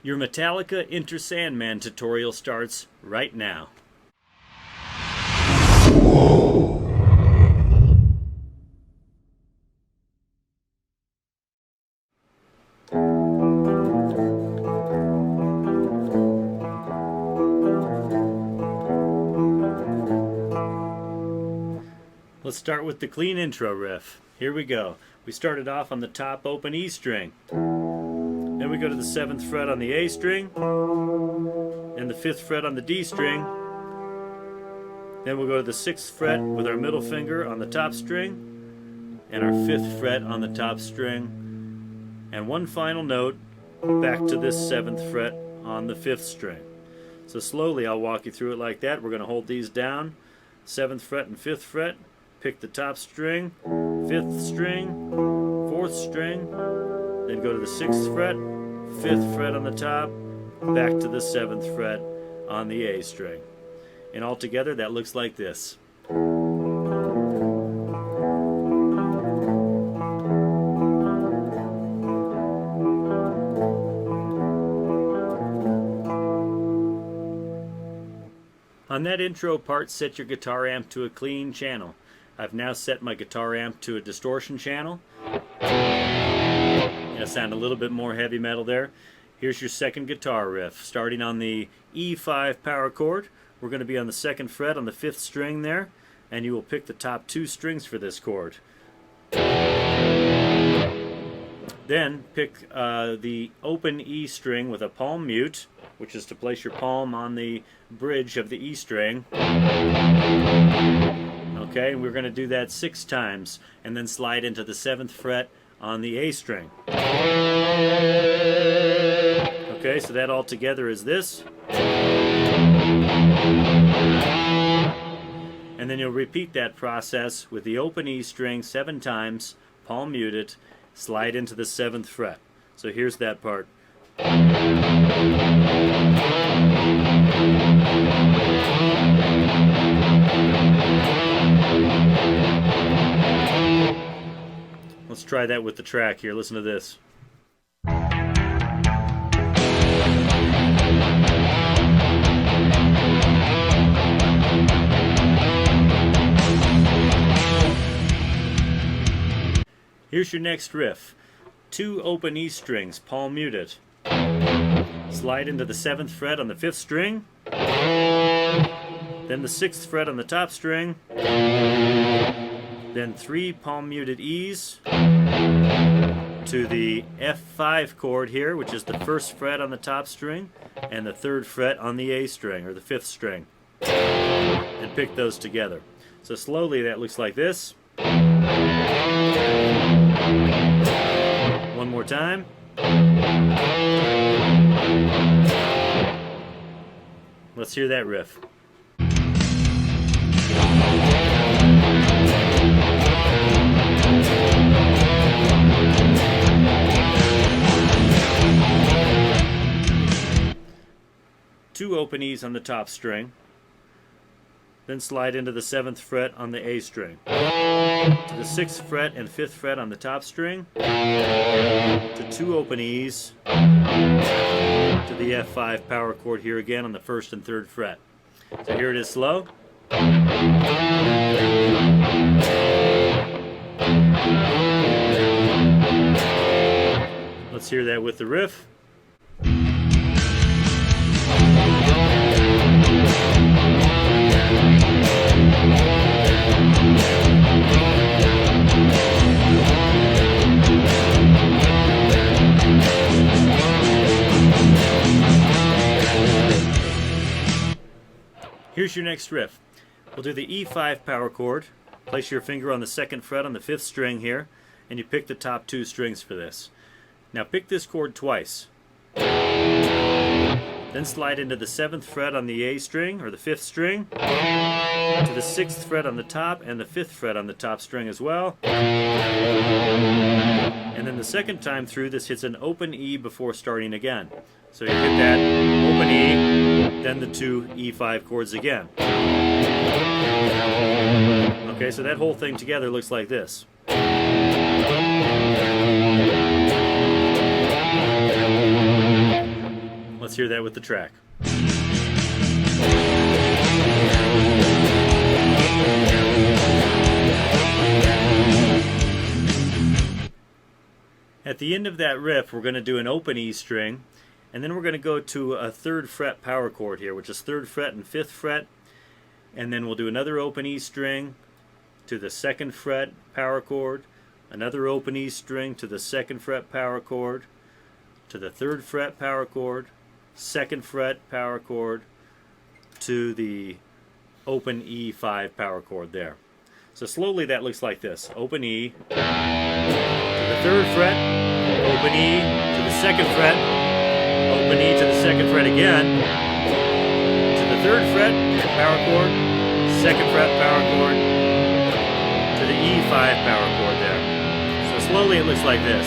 Your Metallica Enter Sandman tutorial starts right now. Let's start with the clean intro riff. Here we go. We started off on the top open E string. Then we go to the 7th fret on the A string, and the 5th fret on the D string. Then we'll go to the 6th fret with our middle finger on the top string, and our 5th fret on the top string, and one final note back to this 7th fret on the 5th string. So slowly I'll walk you through it like that. We're going to hold these down, 7th fret and 5th fret, pick the top string, 5th string, 4th string, then go to the 6th fret, 5th fret on the top, back to the 7th fret on the A string. And altogether that looks like this. On that intro part, set your guitar amp to a clean channel. I've now set my guitar amp to a distortion channel. It'll sound a little bit more heavy metal there. Here's your second guitar riff. Starting on the E5 power chord, we're going to be on the 2nd fret on the 5th string there, and you will pick the top 2 strings for this chord. Then pick the open E string with a palm mute, which is to place your palm on the bridge of the E string. Okay, and we're going to do that 6 times, and then slide into the 7th fret on the A string. Okay, so that all together is this. And then you'll repeat that process with the open E string 7 times, palm muted, slide into the 7th fret. So here's that part. Let's try that with the track here. Listen to this. Here's your next riff. 2 open E strings, palm muted. Slide into the 7th fret on the 5th string. Then the 6th fret on the top string. Then 3 palm muted E's to the F5 chord here, which is the 1st fret on the top string, and the 3rd fret on the A string, or the 5th string. And pick those together. So slowly that looks like this. One more time. Let's hear that riff. Two open E's on the top string, then slide into the 7th fret on the A string, to the 6th fret and 5th fret on the top string, to 2 open E's, to the F5 power chord here again on the 1st and 3rd fret. So here it is slow. Let's hear that with the riff. Here's your next riff. We'll do the E5 power chord. Place your finger on the 2nd fret on the 5th string here, and you pick the top 2 strings for this. Now pick this chord twice. Then slide into the 7th fret on the A string, or the 5th string, to the 6th fret on the top, and the 5th fret on the top string as well. And then the second time through, this hits an open E before starting again. So you hit that open E, then the 2 E5 chords again. Okay, so that whole thing together looks like this. hear that with the track. At the end of that riff, we're going to do an open E string, and then we're going to go to a 3rd fret power chord here, which is 3rd fret and 5th fret, and then we'll do another open E string to the 2nd fret power chord, another open E string to the 2nd fret power chord, to the 3rd fret power chord, 2nd fret power chord, to the open E5 power chord there. So slowly that looks like this. Open E to the 3rd fret, open E to the 2nd fret, open E to the 2nd fret again, to the 3rd fret power chord, 2nd fret power chord, to the E5 power chord there. So slowly it looks like this.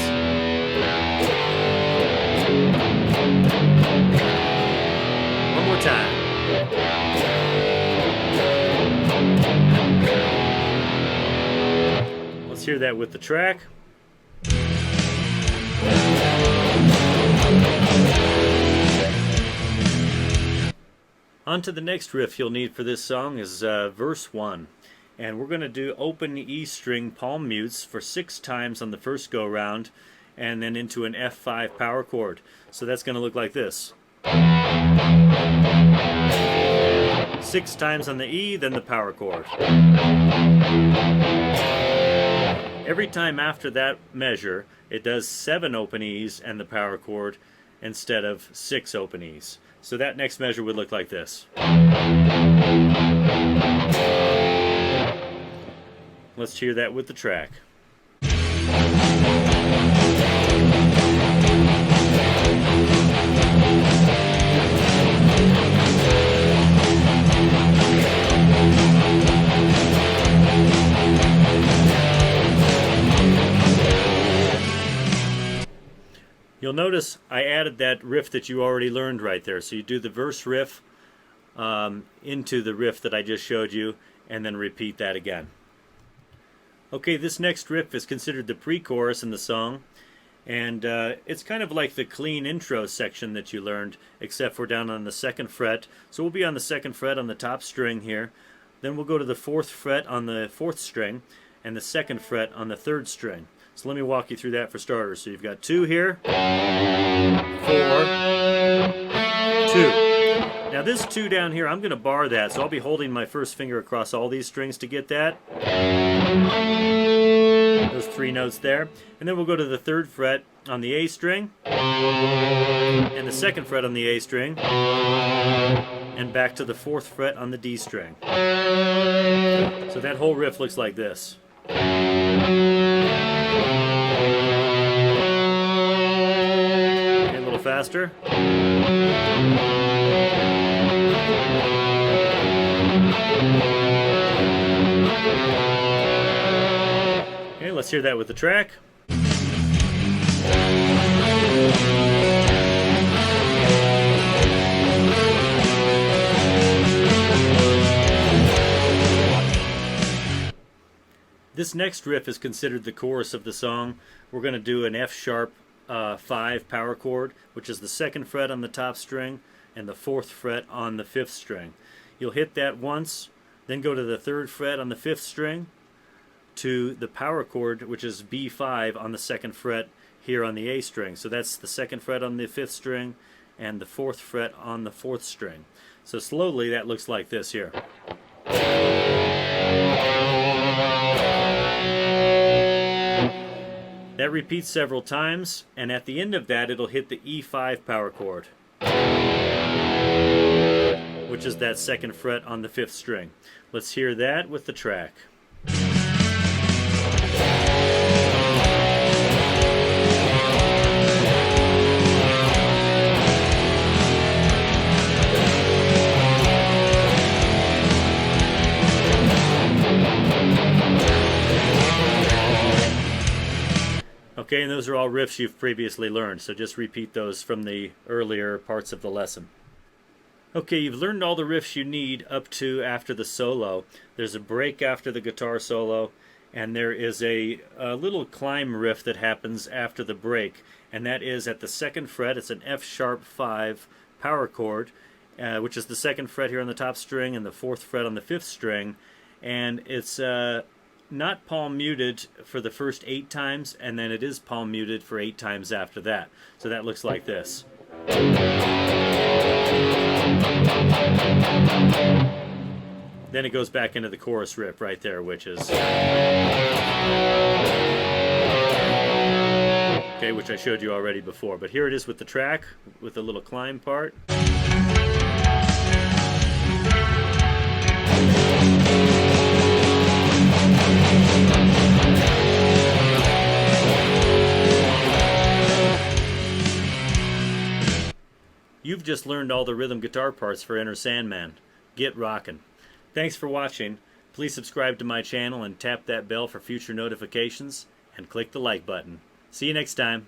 One more time. Let's hear that with the track. On to the next riff you'll need for this song is verse 1. And we're going to do open E string palm mutes for 6 times on the first go round, and then into an F5 power chord. So that's going to look like this. 6 times on the E, then the power chord. Every time after that measure, it does 7 open E's and the power chord instead of 6 open E's. So that next measure would look like this. Let's hear that with the track. You'll notice I added that riff that you already learned right there. So you do the verse riff into the riff that I just showed you, and then repeat that again. Okay, this next riff is considered the pre-chorus in the song, and it's kind of like the clean intro section that you learned, except for down on the 2nd fret. So we'll be on the 2nd fret on the top string here. Then we'll go to the 4th fret on the 4th string, and the 2nd fret on the 3rd string. So let me walk you through that for starters. So you've got 2 here, 4, 2. Now this 2 down here, I'm going to bar that, so I'll be holding my first finger across all these strings to get that. Those 3 notes there. And then we'll go to the 3rd fret on the A string, and the 2nd fret on the A string, and back to the 4th fret on the D string. So that whole riff looks like this. Okay, a little faster. Okay, let's hear that with the track. This next riff is considered the chorus of the song. We're going to do an F sharp 5 power chord, which is the 2nd fret on the top string and the 4th fret on the 5th string. You'll hit that once, then go to the 3rd fret on the 5th string to the power chord, which is B5 on the 2nd fret here on the A string. So that's the 2nd fret on the 5th string and the 4th fret on the 4th string. So slowly that looks like this here. That repeats several times, and at the end of that it'll hit the E5 power chord, which is that 2nd fret on the 5th string. Let's hear that with the track. Okay, and those are all riffs you've previously learned, so just repeat those from the earlier parts of the lesson. Okay, you've learned all the riffs you need up to after the solo. There's a break after the guitar solo, and there is a little climb riff that happens after the break, and that is at the 2nd fret. It's an F sharp 5 power chord, which is the 2nd fret here on the top string and the 4th fret on the 5th string, and it's not palm muted for the first 8 times, and then it is palm muted for 8 times after that. So that looks like this. Then it goes back into the chorus riff right there, which is... Okay, which I showed you already before. But here it is with the track, with the little climb part. You've just learned all the rhythm guitar parts for Enter Sandman. Get rockin'. Thanks for watching. Please subscribe to my channel and tap that bell for future notifications, and click the like button. See you next time.